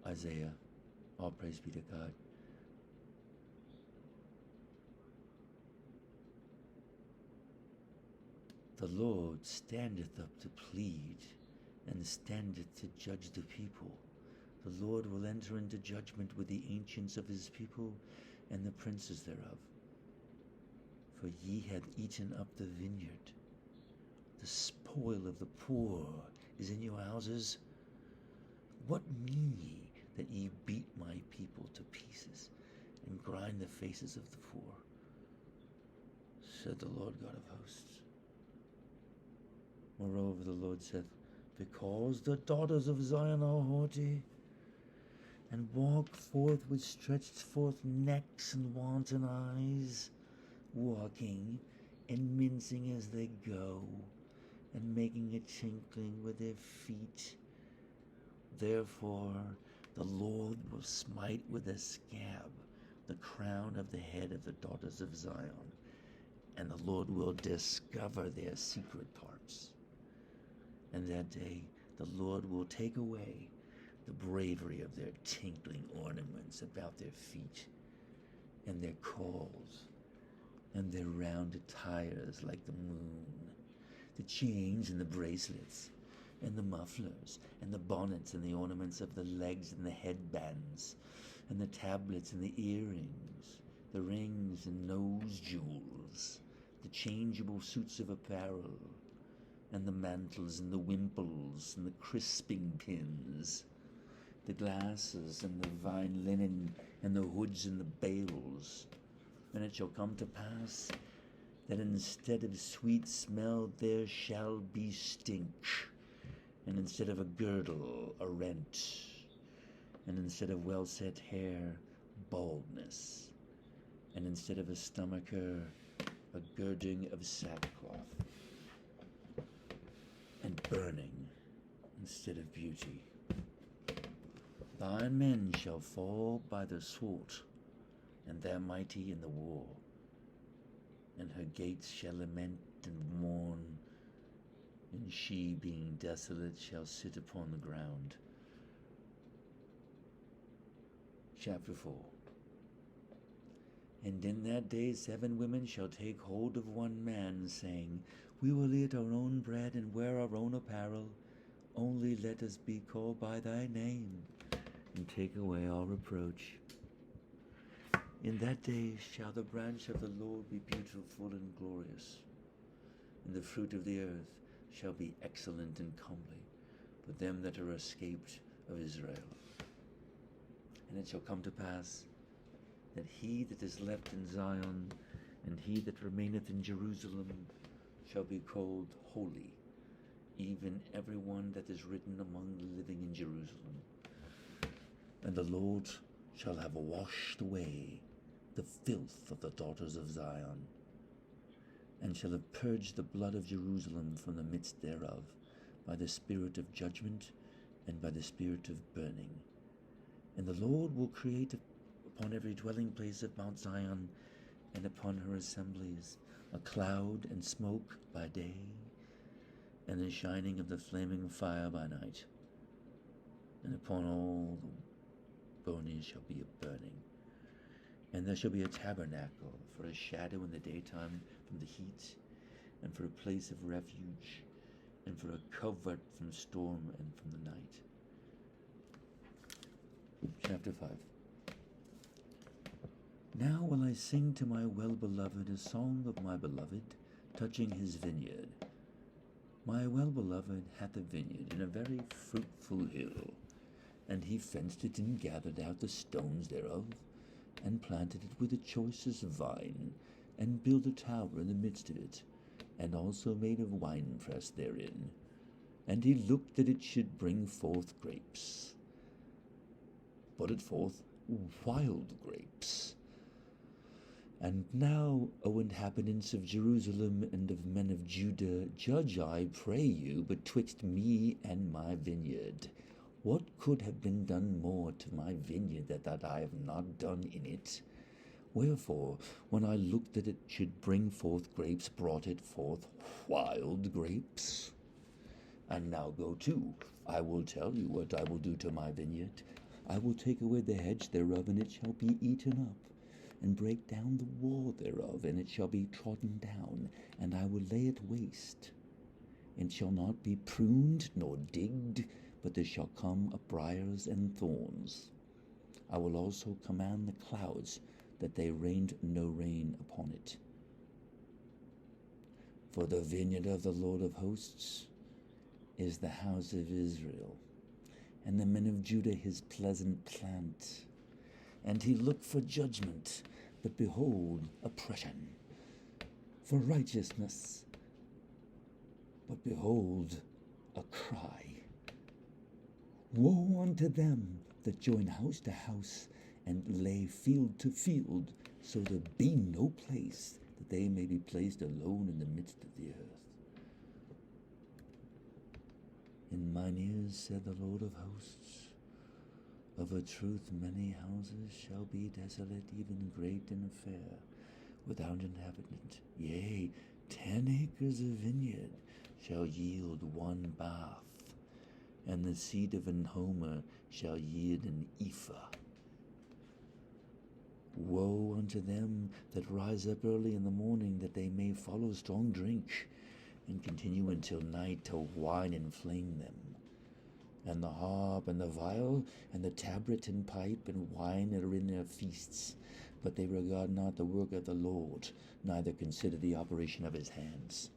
Isaiah. All praise be to God. The Lord standeth up to plead, and standeth to judge the people. The Lord will enter into judgment with the ancients of his people and the princes thereof. For ye have eaten up the vineyard. The spoil of the poor is in your houses. What mean ye that ye beat my people to pieces, and grind the faces of the poor? Said the Lord God of hosts. Moreover, the Lord saith, because the daughters of Zion are haughty, and walk forth with stretched forth necks and wanton eyes, walking and mincing as they go, and making a tinkling with their feet. Therefore the Lord will smite with a scab the crown of the head of the daughters of Zion, and the Lord will discover their secret parts. And that day the Lord will take away the bravery of their tinkling ornaments about their feet, and their cauls, and their round attires like the moon, the chains and the bracelets, and the mufflers, and the bonnets, and the ornaments of the legs, and the headbands, and the tablets, and the earrings, the rings and nose jewels, the changeable suits of apparel, and the mantles, and the wimples, and the crisping pins, the glasses, and the fine linen, and the hoods, and the bales. And it shall come to pass that instead of sweet smell there shall be stink, and instead of a girdle, a rent, and instead of well-set hair, baldness, and instead of a stomacher, a girding of sackcloth, and burning instead of beauty. Thy men shall fall by the sword, and their mighty in the war, and her gates shall lament and mourn, and she, being desolate, shall sit upon the ground. Chapter 4. And in that day 7 women shall take hold of one man, saying, we will eat our own bread and wear our own apparel. Only let us be called by thy name, and take away all reproach. In that day shall the branch of the Lord be beautiful and glorious, and the fruit of the earth shall be excellent and comely for them that are escaped of Israel. And it shall come to pass that he that is left in Zion, and he that remaineth in Jerusalem, shall be called holy, even every one that is written among the living in Jerusalem. And the Lord shall have washed away the filth of the daughters of Zion, and shall have purged the blood of Jerusalem from the midst thereof, by the spirit of judgment, and by the spirit of burning. And the Lord will create upon every dwelling place of Mount Zion, and upon her assemblies, a cloud and smoke by day, and the shining of the flaming fire by night. And upon all the bonies shall be a burning. And there shall be a tabernacle for a shadow in the daytime from the heat, and for a place of refuge, and for a covert from storm and from the night. Chapter 5. Now will I sing to my well-beloved a song of my beloved, touching his vineyard. My well-beloved hath a vineyard in a very fruitful hill, and he fenced it and gathered out the stones thereof, and planted it with the choicest vine, and built a tower in the midst of it, and also made a winepress therein. And he looked that it should bring forth grapes, but it forth wild grapes. And now, O inhabitants of Jerusalem and of men of Judah, judge, I pray you, betwixt me and my vineyard. What could have been done more to my vineyard that I have not done in it? Wherefore, when I looked that it should bring forth grapes, brought it forth wild grapes? And now go to, I will tell you what I will do to my vineyard. I will take away the hedge thereof, and it shall be eaten up, and break down the wall thereof, and it shall be trodden down, and I will lay it waste. It shall not be pruned nor digged, but there shall come up briars and thorns. I will also command the clouds, that they rained no rain upon it. For the vineyard of the Lord of hosts is the house of Israel, and the men of Judah his pleasant plant. And he looked for judgment, but behold, oppression, for righteousness, but behold, a cry. Woe unto them that join house to house, and lay field to field, so there be no place, that they may be placed alone in the midst of the earth. In mine ears, said the Lord of hosts, of a truth many houses shall be desolate, even great and fair, without inhabitant. Yea, 10 acres of vineyard shall yield 1 bath, and the seed of an homer shall yield an ephah. Woe unto them that rise up early in the morning, that they may follow strong drink, and continue until night to wine inflame them. And the harp and the viol and the tabret and pipe and wine are in their feasts, but they regard not the work of the Lord, neither consider the operation of his hands.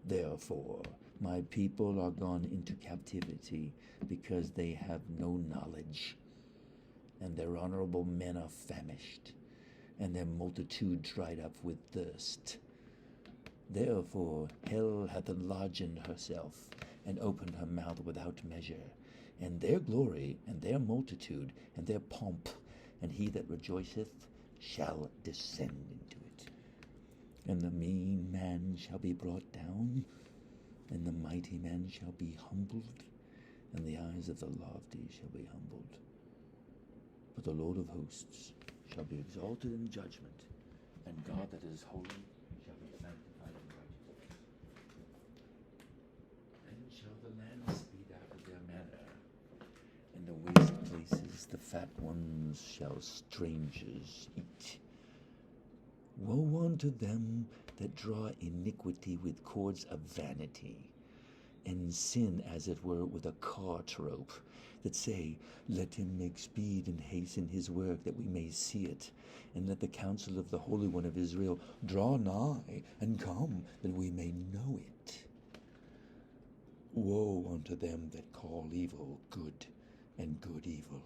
Therefore my people are gone into captivity, because they have no knowledge, and their honorable men are famished, and their multitude dried up with thirst. Therefore hell hath enlarged herself, and opened her mouth without measure, and their glory, and their multitude, and their pomp, and he that rejoiceth shall descend into it. And the mean man shall be brought down, and the mighty man shall be humbled, and the eyes of the lofty shall be humbled. But the Lord of hosts shall be exalted in judgment, and God that is holy shall be sanctified in righteousness. Then shall the land speed after their manner. In the waste places the fat ones shall strangers eat. Woe unto them that draw iniquity with cords of vanity, and sin as it were with a cart rope, that say, let him make speed and hasten his work, that we may see it, and let the counsel of the Holy One of Israel draw nigh and come, that we may know it. Woe unto them that call evil good, and good evil,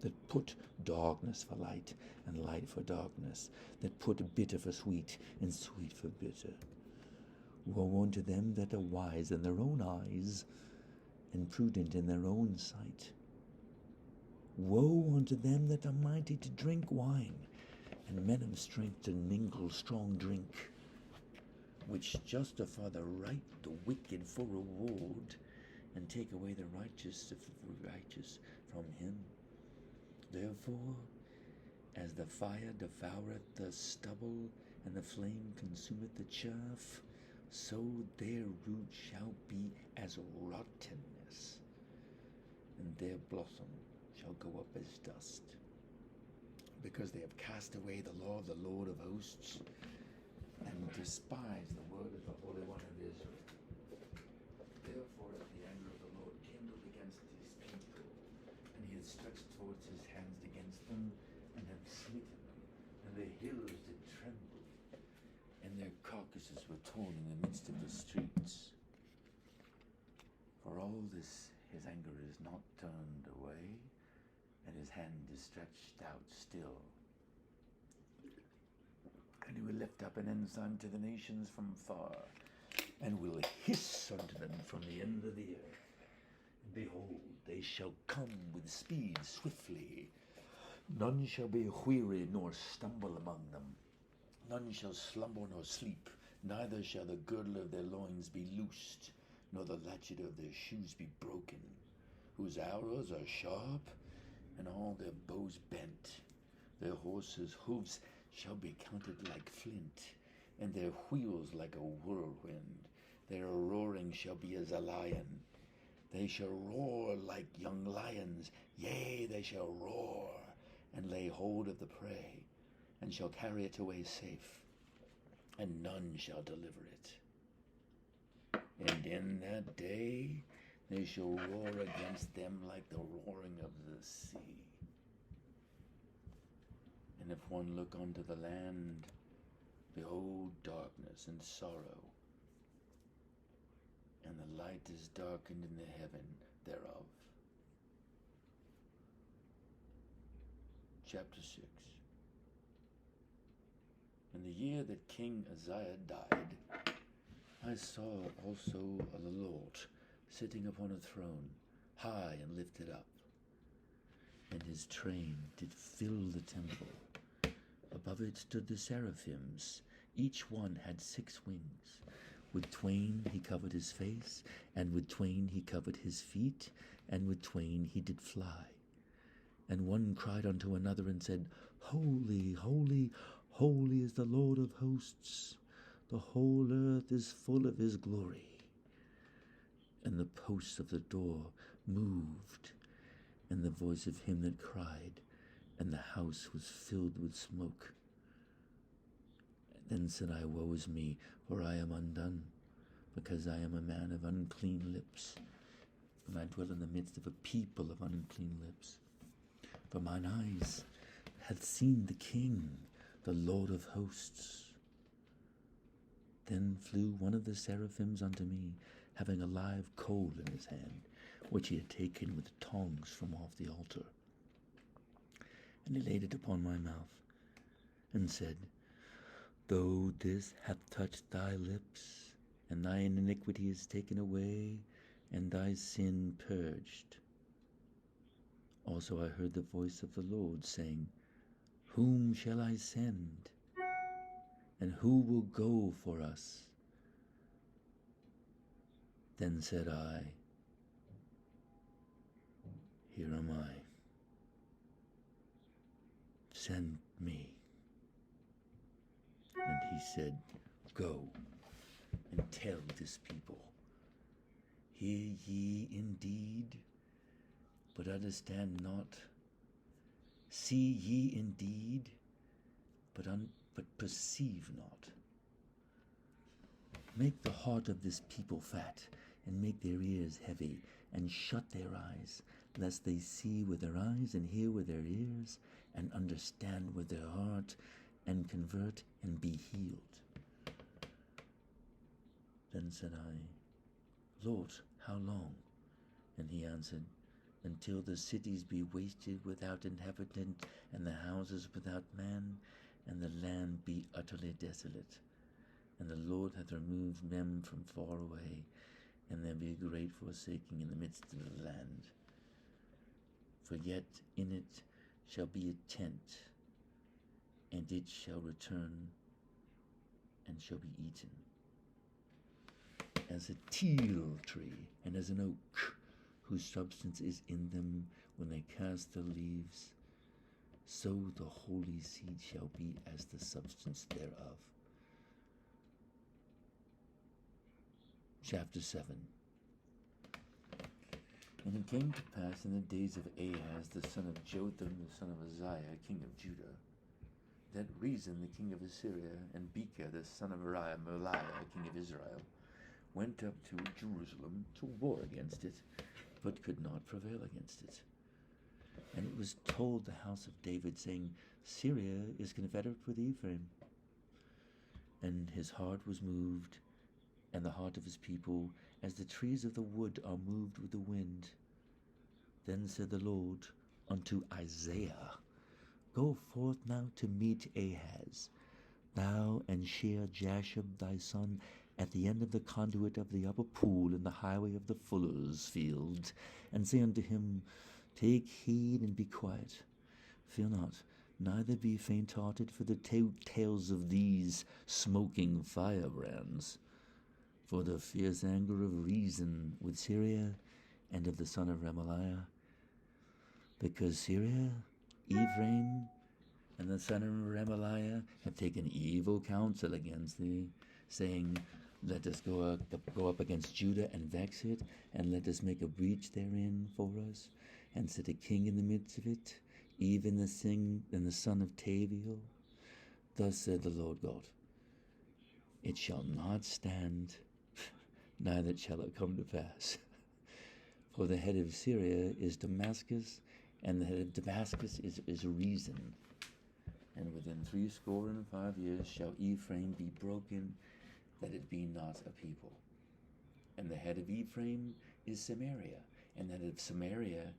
that put darkness for light, and light for darkness, that put bitter for sweet, and sweet for bitter. Woe unto them that are wise in their own eyes, and prudent in their own sight. Woe unto them that are mighty to drink wine, and men of strength to mingle strong drink, which justify the right, the wicked for reward, and take away the righteous from him. Therefore, as the fire devoureth the stubble, and the flame consumeth the chaff, so their root shall be as rottenness, and their blossom shall go up as dust, because they have cast away the law of the Lord of hosts, and despised the word of the Holy One of Israel. Therefore is the anger of the Lord kindled against his people, and he hath stretched forth his hands against them, and hath smitten them, and the hills did tremble, and their carcasses were torn in the midst of the streets. For all this his anger is not turned away, and his hand is stretched out still. And he will lift up an ensign to the nations from far, and will hiss unto them from the end of the earth. And behold, they shall come with speed swiftly. None shall be weary nor stumble among them. None shall slumber nor sleep, neither shall the girdle of their loins be loosed, nor the latchet of their shoes be broken, whose arrows are sharp, and all their bows bent. Their horses' hoofs shall be counted like flint, and their wheels like a whirlwind. Their roaring shall be as a lion, They shall roar like young lions, yea, they shall roar, and lay hold of the prey, and shall carry it away safe, and none shall deliver it. And in that day they shall roar against them like the roaring of the sea. And if one look unto the land, behold darkness and sorrow, and the light is darkened in the heaven thereof. Chapter 6. In the year that King Uzziah died, I saw also the Lord sitting upon a throne, high and lifted up, and his train did fill the temple. Above it stood the seraphims, each one had 6 wings. With twain he covered his face, and with twain he covered his feet, and with twain he did fly. And one cried unto another and said, Holy, holy, holy is the Lord of hosts. The whole earth is full of his glory. And the posts of the door moved, and the voice of him that cried, and the house was filled with smoke. Then said I, Woe is me, for I am undone, because I am a man of unclean lips, and I dwell in the midst of a people of unclean lips. For mine eyes hath seen the King, the Lord of hosts. Then flew one of the seraphims unto me, having a live coal in his hand, which he had taken with tongs from off the altar. And he laid it upon my mouth, and said, Though this hath touched thy lips, and thine iniquity is taken away, and thy sin purged. Also I heard the voice of the Lord saying, Whom shall I send? And who will go for us? Then said I, Here am I. Send me. And he said, Go and tell this people, Hear ye indeed, but understand not. See ye indeed, but perceive not. Make the heart of this people fat, and make their ears heavy, and shut their eyes, lest they see with their eyes, and hear with their ears, and understand with their heart, and convert, and be healed. Then said I, Lord, how long? And he answered, Until the cities be wasted without inhabitant, and the houses without man, and the land be utterly desolate. And the Lord hath removed them from far away, and there be great forsaking in the midst of the land. For yet in it shall be a tent, and it shall return, and shall be eaten. As a teal tree, and as an oak, whose substance is in them when they cast the leaves, so the holy seed shall be as the substance thereof. Chapter 7. And it came to pass in the days of Ahaz, the son of Jotham, the son of Uzziah, king of Judah, that Rezin, the king of Assyria, and Bekah, the son of Maliah, king of Israel, went up to Jerusalem to war against it, but could not prevail against it. And it was told the house of David, saying, Syria is confederate with Ephraim. And his heart was moved, and the heart of his people, as the trees of the wood are moved with the wind. Then said the Lord unto Isaiah, Go forth now to meet Ahaz, thou and Shear-Jashub thy son, at the end of the conduit of the upper pool in the highway of the fuller's field, and say unto him, Take heed and be quiet. Fear not, neither be faint-hearted for the tales of these smoking firebrands. For the fierce anger of Rezin with Syria, and of the son of Remaliah, because Syria, Ephraim, and the son of Remaliah have taken evil counsel against thee, saying, Let us go up against Judah and vex it, and let us make a breach therein for us, and set a king in the midst of it, even the son of Taviel. Thus said the Lord God, it shall not stand, neither shall it come to pass. For the head of Syria is Damascus, and the head of Damascus is reason. And within 65 years shall Ephraim be broken, that it be not a people. And the head of Ephraim is Samaria, and the head of Samaria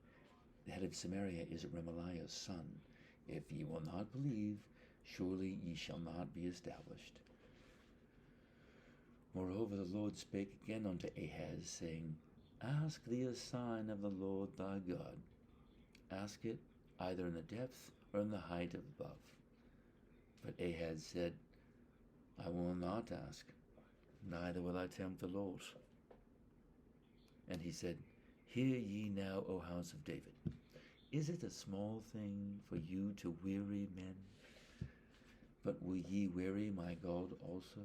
is Remaliah's son. If ye will not believe, surely ye shall not be established. Moreover, the Lord spake again unto Ahaz, saying, Ask thee a sign of the Lord thy God. Ask it either in the depth or in the height above. But Ahaz said, I will not ask, neither will I tempt the Lord. And he said, Hear ye now, O house of David. Is it a small thing for you to weary men? But will ye weary my God also?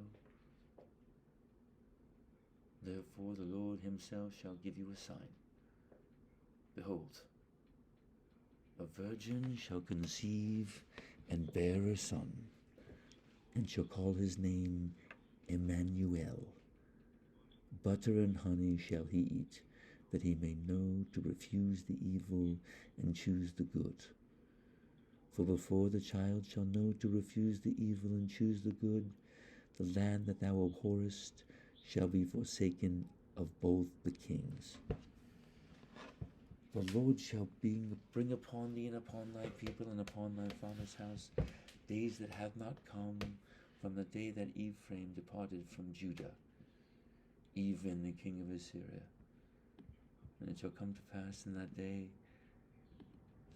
Therefore the Lord himself shall give you a sign. Behold, a virgin shall conceive and bear a son, and shall call his name Emmanuel. Butter and honey shall he eat, that he may know to refuse the evil and choose the good. For before the child shall know to refuse the evil and choose the good, the land that thou abhorrest shall be forsaken of both the kings. The Lord shall bring upon thee and upon thy people and upon thy father's house days that have not come from the day that Ephraim departed from Judah, even the king of Assyria. And it shall come to pass in that day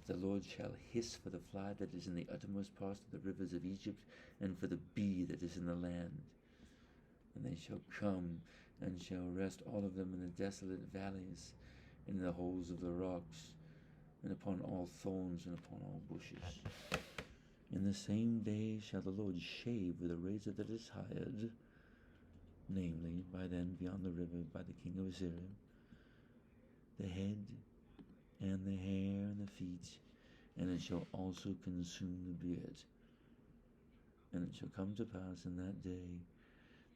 that the Lord shall hiss for the fly that is in the uttermost parts of the rivers of Egypt, and for the bee that is in the land. And they shall come and shall rest all of them in the desolate valleys, in the holes of the rocks, and upon all thorns and upon all bushes. In the same day shall the Lord shave with a razor that is hired, namely, by then beyond the river, by the king of Assyria, the head and the hair and the feet, and it shall also consume the beard. And it shall come to pass in that day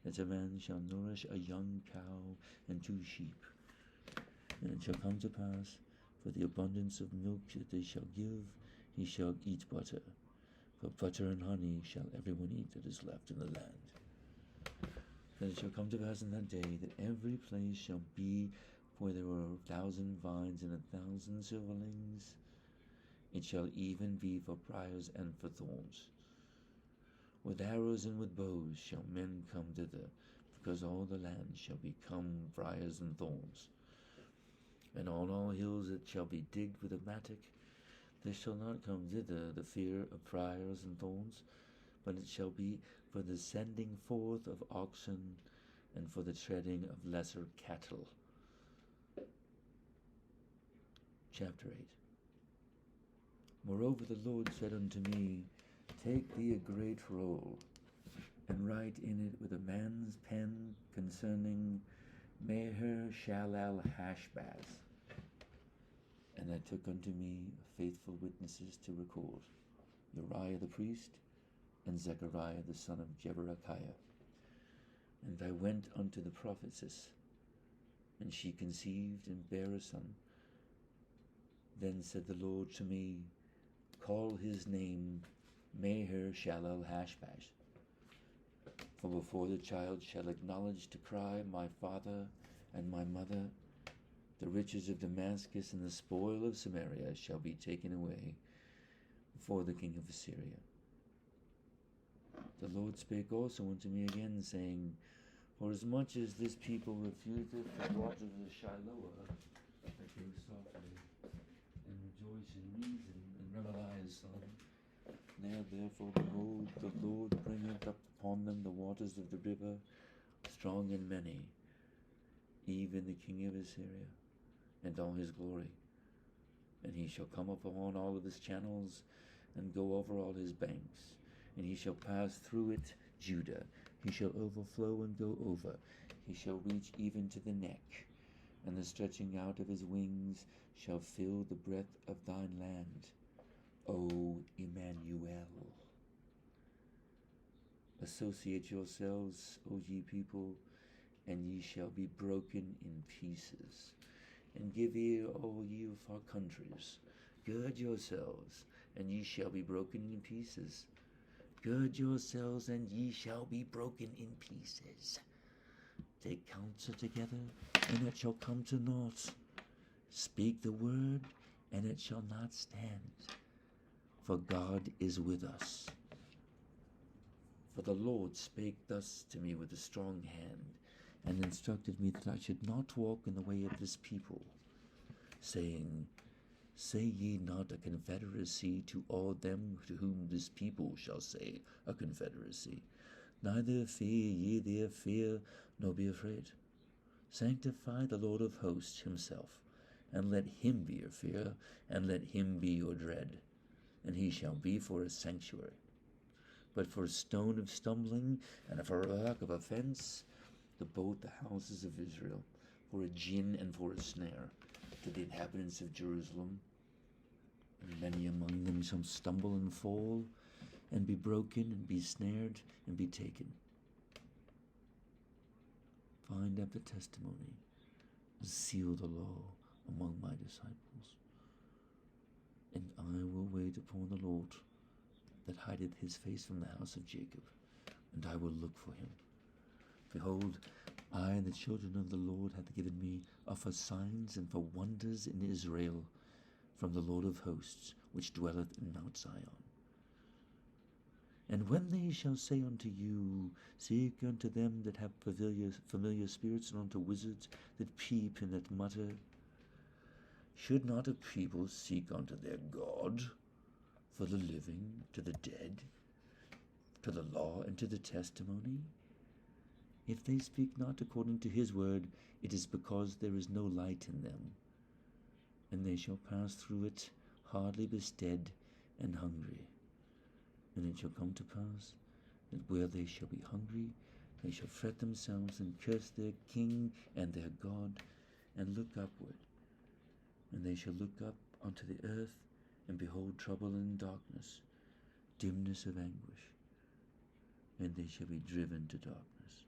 that a man shall nourish a young cow and 2 sheep. And it shall come to pass, for the abundance of milk that they shall give, he shall eat butter. For butter and honey shall everyone eat that is left in the land. And it shall come to pass in that day that every place shall be where there were 1,000 vines and 1,000 silverlings. It shall even be for briars and for thorns. With arrows and with bows shall men come thither, because all the land shall become briars and thorns. And on all hills it shall be digged with a mattock. There shall not come thither the fear of briars and thorns, but it shall be for the sending forth of oxen and for the treading of lesser cattle. Chapter 8. Moreover the Lord said unto me, Take thee a great roll, and write in it with a man's pen concerning Maher-shalal-hash-baz. And I took unto me faithful witnesses to record, Uriah the priest, and Zechariah the son of Jeberechiah. And I went unto the prophetess, and she conceived and bare a son. Then said the Lord to me, Call his name Maher-shalal-hash-baz. For before the child shall acknowledge to cry, My father and my mother, the riches of Damascus and the spoil of Samaria shall be taken away before the king of Assyria. The Lord spake also unto me again, saying, Forasmuch as this people refuseth the waters of Shiloah, that go softly, and rejoice in reason, and Remaliah's son, now therefore, behold, the Lord bringeth up upon them the waters of the river, strong and many, even the king of Assyria, and all his glory. And he shall come up upon all of his channels, and go over all his banks, and he shall pass through it Judah, He shall overflow and go over. He shall reach even to the neck, and the stretching out of his wings shall fill the breadth of thine land. O Emmanuel. Associate yourselves, O ye people, and ye shall be broken in pieces. And give ear, all ye of far countries. Gird yourselves, and ye shall be broken in pieces. Gird yourselves, and ye shall be broken in pieces. Take counsel together, and it shall come to naught. Speak the word, and it shall not stand. For God is with us. For the Lord spake thus to me with a strong hand, and instructed me that I should not walk in the way of this people, saying, Say ye not a confederacy to all them to whom this people shall say a confederacy. Neither fear ye their fear, nor be afraid. Sanctify the Lord of hosts himself, and let him be your fear, and let him be your dread. And he shall be for a sanctuary. But for a stone of stumbling, and for a rock of offense, to both the houses of Israel, for a gin and for a snare, to the inhabitants of Jerusalem. And many among them shall stumble and fall, and be broken, and be snared, and be taken. Find out the testimony, and seal the law among my disciples. And I will wait upon the Lord, that hideth his face from the house of Jacob, and I will look for him. Behold, I and the children of the Lord hath given me for signs and for wonders in Israel, from the Lord of hosts, which dwelleth in Mount Zion. And when they shall say unto you, Seek unto them that have familiar spirits, and unto wizards that peep and that mutter, should not a people seek unto their God? For the living, to the dead, to the law, and to the testimony? If they speak not according to his word, it is because there is no light in them. And they shall pass through it, hardly bestead and hungry. And it shall come to pass, that where they shall be hungry, they shall fret themselves, and curse their king and their God, and look upward. And they shall look up unto the earth, and behold trouble and darkness, dimness of anguish, and they shall be driven to darkness.